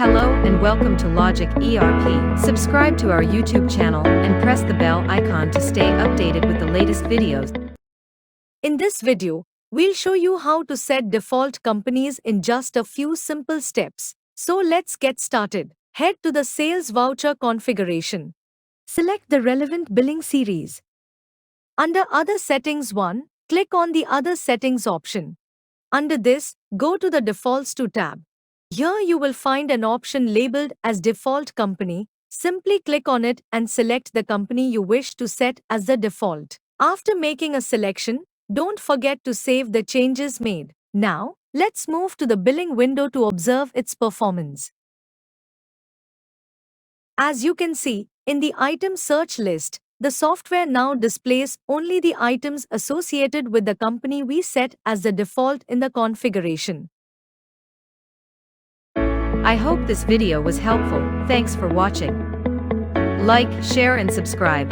Hello and welcome to Logic ERP. Subscribe to our YouTube channel and press the bell icon to stay updated with the latest videos. In this video, we'll show you how to set default companies in just a few simple steps. So let's get started. Head to the Sales Voucher configuration. Select the relevant billing series. Under Other Settings 1, click on the Other Settings option. Under this, go to the Defaults to tab. Here you will find an option labeled as Default Company. Simply click on it and select the company you wish to set as the default. After making a selection, don't forget to save the changes made. Now, let's move to the billing window to observe its performance. As you can see, in the item search list, the software now displays only the items associated with the company we set as the default in the configuration. I hope this video was helpful. Thanks for watching. Like, share and subscribe.